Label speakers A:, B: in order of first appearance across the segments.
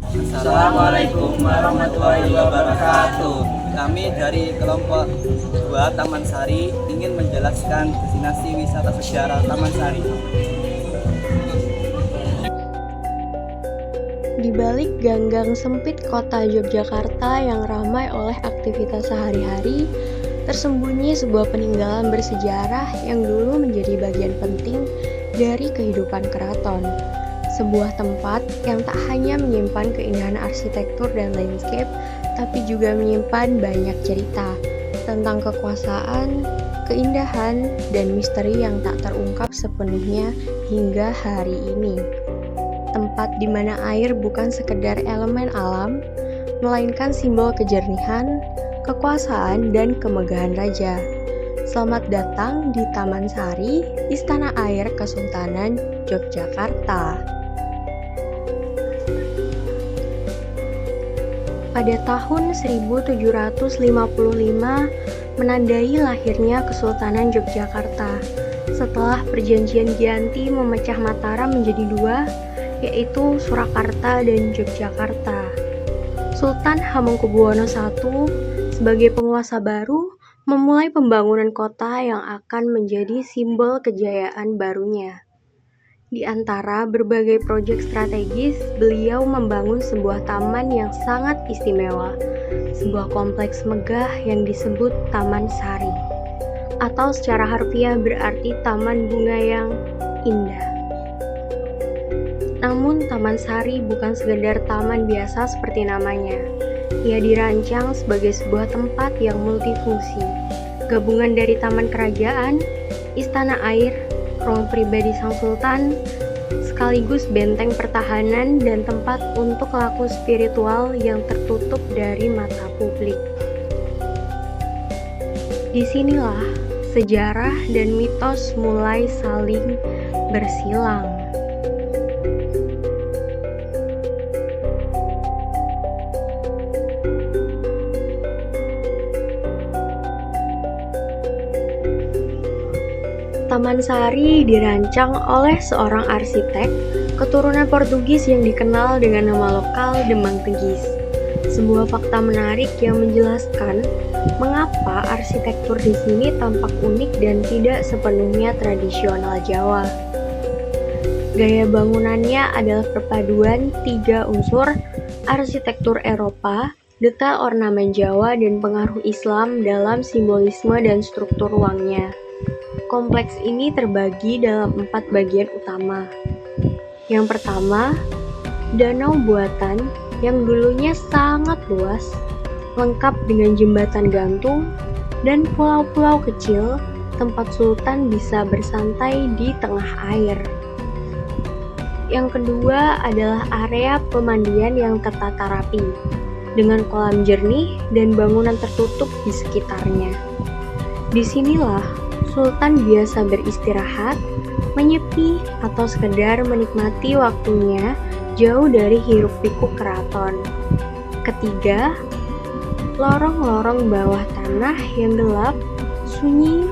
A: Assalamualaikum warahmatullahi wabarakatuh. Kami dari kelompok 2 Taman Sari ingin menjelaskan destinasi wisata sejarah Taman Sari.
B: Di balik ganggang sempit kota Yogyakarta yang ramai oleh aktivitas sehari-hari, tersembunyi sebuah peninggalan bersejarah yang dulu menjadi bagian penting dari kehidupan keraton. Sebuah tempat yang tak hanya menyimpan keindahan arsitektur dan landscape, tapi juga menyimpan banyak cerita tentang kekuasaan, keindahan, dan misteri yang tak terungkap sepenuhnya hingga hari ini. Tempat di mana air bukan sekedar elemen alam, melainkan simbol kejernihan, kekuasaan, dan kemegahan raja. Selamat datang di Taman Sari, Istana Air Kesultanan Yogyakarta. Pada tahun 1755 menandai lahirnya Kesultanan Yogyakarta. Setelah perjanjian Giyanti memecah Mataram menjadi dua, yaitu Surakarta dan Yogyakarta. Sultan Hamengkubuwono I sebagai penguasa baru memulai pembangunan kota yang akan menjadi simbol kejayaan barunya. Di antara berbagai proyek strategis, beliau membangun sebuah taman yang sangat istimewa, sebuah kompleks megah yang disebut Taman Sari, atau secara harfiah berarti taman bunga yang indah. Namun Taman Sari bukan sekedar taman biasa seperti namanya. Ia dirancang sebagai sebuah tempat yang multifungsi, gabungan dari taman kerajaan, istana air, ruang pribadi sang sultan, sekaligus benteng pertahanan dan tempat untuk laku spiritual yang tertutup dari mata publik. Disinilah sejarah dan mitos mulai saling bersilang. Taman Sari dirancang oleh seorang arsitek keturunan Portugis yang dikenal dengan nama lokal Demang Tegis. Sebuah fakta menarik yang menjelaskan mengapa arsitektur di sini tampak unik dan tidak sepenuhnya tradisional Jawa. Gaya bangunannya adalah perpaduan 3 unsur arsitektur Eropa, detail ornamen Jawa, dan pengaruh Islam dalam simbolisme dan struktur ruangnya. Kompleks ini terbagi dalam 4 bagian utama. Yang pertama, danau buatan yang dulunya sangat luas, lengkap dengan jembatan gantung dan pulau-pulau kecil tempat sultan bisa bersantai di tengah air. Yang kedua adalah area pemandian yang tertata rapi, dengan kolam jernih dan bangunan tertutup di sekitarnya. Disinilah Sultan biasa beristirahat, menyepi, atau sekedar menikmati waktunya jauh dari hiruk-pikuk keraton. Ketiga, lorong-lorong bawah tanah yang gelap, sunyi,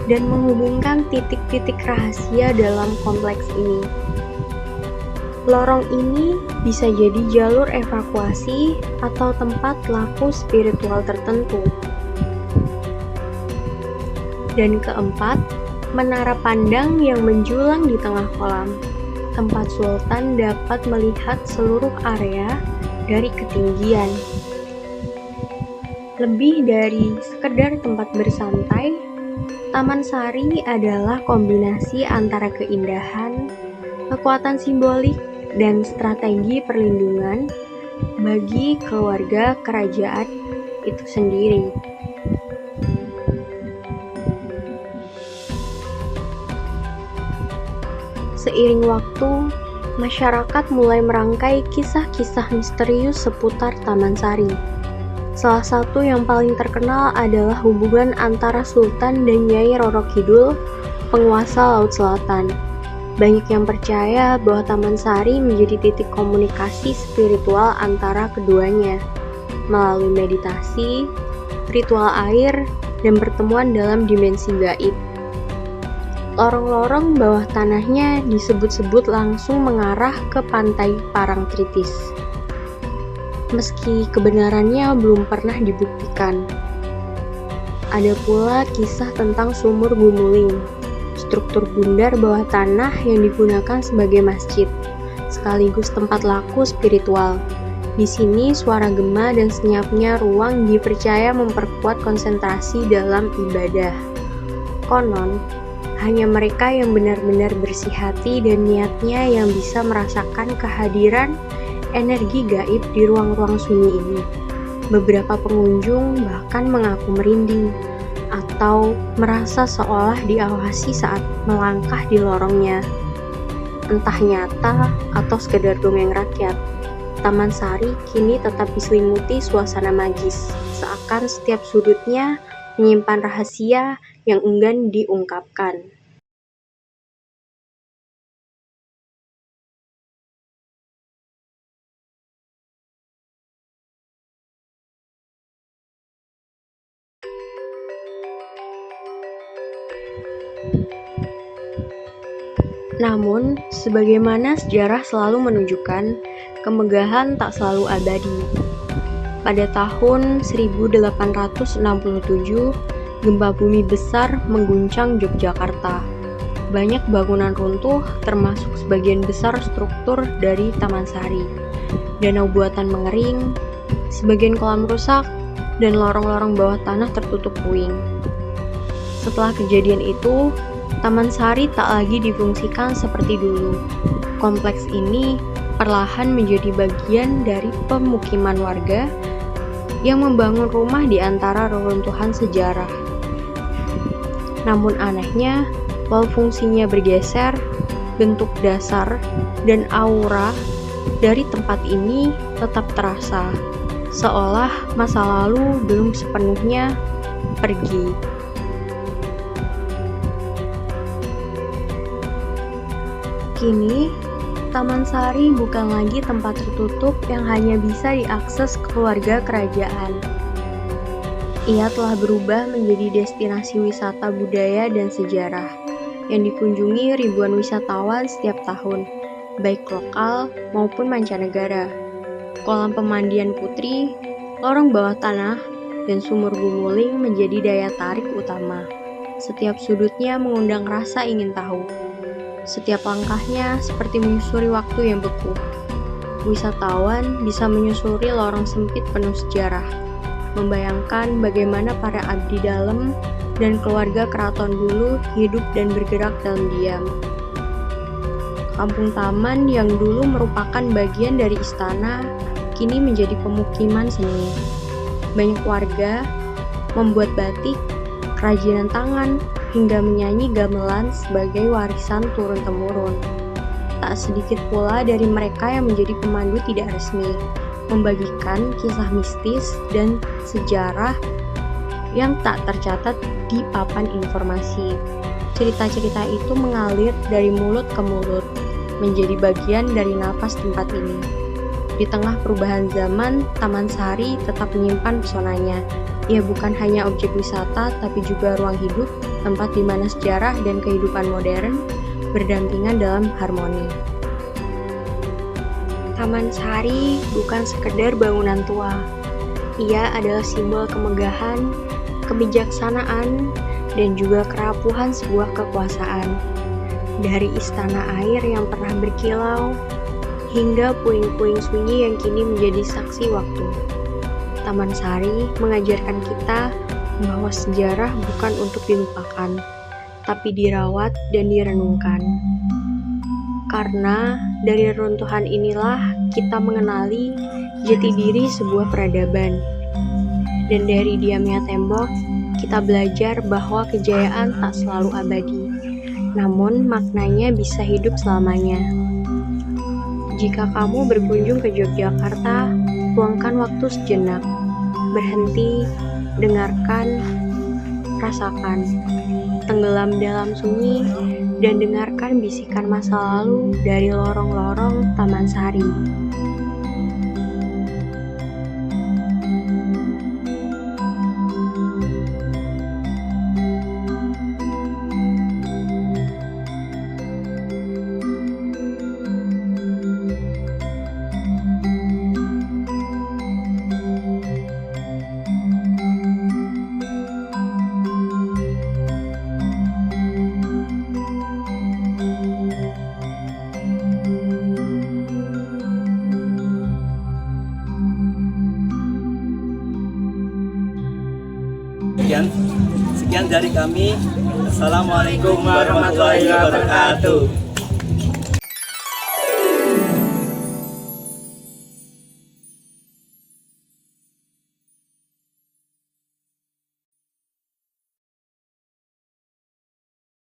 B: dan menghubungkan titik-titik rahasia dalam kompleks ini. Lorong ini bisa jadi jalur evakuasi atau tempat laku spiritual tertentu. Dan keempat, menara pandang yang menjulang di tengah kolam. Tempat sultan dapat melihat seluruh area dari ketinggian. Lebih dari sekedar tempat bersantai, Taman Sari adalah kombinasi antara keindahan, kekuatan simbolik, dan strategi perlindungan bagi keluarga kerajaan itu sendiri. Seiring waktu, masyarakat mulai merangkai kisah-kisah misterius seputar Taman Sari. Salah satu yang paling terkenal adalah hubungan antara Sultan dan Nyai Roro Kidul, penguasa Laut Selatan. Banyak yang percaya bahwa Taman Sari menjadi titik komunikasi spiritual antara keduanya, melalui meditasi, ritual air, dan pertemuan dalam dimensi gaib. Lorong-lorong bawah tanahnya disebut-sebut langsung mengarah ke pantai Parangtritis. meski kebenarannya belum pernah dibuktikan. Ada pula kisah tentang sumur Gumuling, struktur bundar bawah tanah yang digunakan sebagai masjid, sekaligus tempat laku spiritual. Di sini suara gema dan senyapnya ruang dipercaya memperkuat konsentrasi dalam ibadah. Konon, hanya mereka yang benar-benar bersih hati dan niatnya yang bisa merasakan kehadiran energi gaib di ruang-ruang sunyi ini. Beberapa pengunjung bahkan mengaku merinding atau merasa seolah diawasi saat melangkah di lorongnya. Entah nyata atau sekedar dongeng rakyat, Taman Sari kini tetap diselimuti suasana magis, seakan setiap sudutnya menyimpan rahasia yang enggan diungkapkan. Namun, sebagaimana sejarah selalu menunjukkan, kemegahan tak selalu abadi. Pada tahun 1867, gempa bumi besar mengguncang Yogyakarta. Banyak bangunan runtuh, termasuk sebagian besar struktur dari Taman Sari. Danau buatan mengering, sebagian kolam rusak, dan lorong-lorong bawah tanah tertutup puing. Setelah kejadian itu, Taman Sari tak lagi difungsikan seperti dulu. Kompleks ini perlahan menjadi bagian dari pemukiman warga yang membangun rumah di antara reruntuhan sejarah. Namun anehnya, walau fungsinya bergeser, bentuk dasar dan aura dari tempat ini tetap terasa, seolah masa lalu belum sepenuhnya pergi. Kini, Taman Sari bukan lagi tempat tertutup yang hanya bisa diakses keluarga kerajaan. Ia telah berubah menjadi destinasi wisata budaya dan sejarah yang dikunjungi ribuan wisatawan setiap tahun, baik lokal maupun mancanegara. Kolam pemandian putri, lorong bawah tanah, dan sumur Gumuling menjadi daya tarik utama. Setiap sudutnya mengundang rasa ingin tahu. Setiap langkahnya seperti menyusuri waktu yang beku. Wisatawan bisa menyusuri lorong sempit penuh sejarah, membayangkan bagaimana para abdi dalam dan keluarga keraton dulu hidup dan bergerak dalam diam. Kampung Taman yang dulu merupakan bagian dari istana, kini menjadi pemukiman seni. Banyak warga membuat batik, kerajinan tangan, hingga menyanyi gamelan sebagai warisan turun-temurun. Tak sedikit pula dari mereka yang menjadi pemandu tidak resmi, membagikan kisah mistis dan sejarah yang tak tercatat di papan informasi. Cerita-cerita itu mengalir dari mulut ke mulut, menjadi bagian dari napas tempat ini. Di tengah perubahan zaman, Taman Sari tetap menyimpan pesonanya. Ia bukan hanya objek wisata, tapi juga ruang hidup, tempat di mana sejarah dan kehidupan modern berdampingan dalam harmoni. Taman Sari bukan sekedar bangunan tua. Ia adalah simbol kemegahan, kebijaksanaan, dan juga kerapuhan sebuah kekuasaan. Dari istana air yang pernah berkilau, hingga puing-puing sunyi yang kini menjadi saksi waktu. Taman Sari mengajarkan kita bahwa sejarah bukan untuk dilupakan, tapi dirawat dan direnungkan. Karena dari runtuhan inilah kita mengenali jati diri sebuah peradaban. Dan dari diamnya tembok, kita belajar bahwa kejayaan tak selalu abadi, namun maknanya bisa hidup selamanya. Jika kamu berkunjung ke Yogyakarta, luangkan waktu sejenak, berhenti, dengarkan, rasakan, tenggelam dalam sunyi, dan dengarkan bisikan masa lalu dari lorong-lorong Taman Sari.
A: dari kami, Assalamualaikum warahmatullahi wabarakatuh.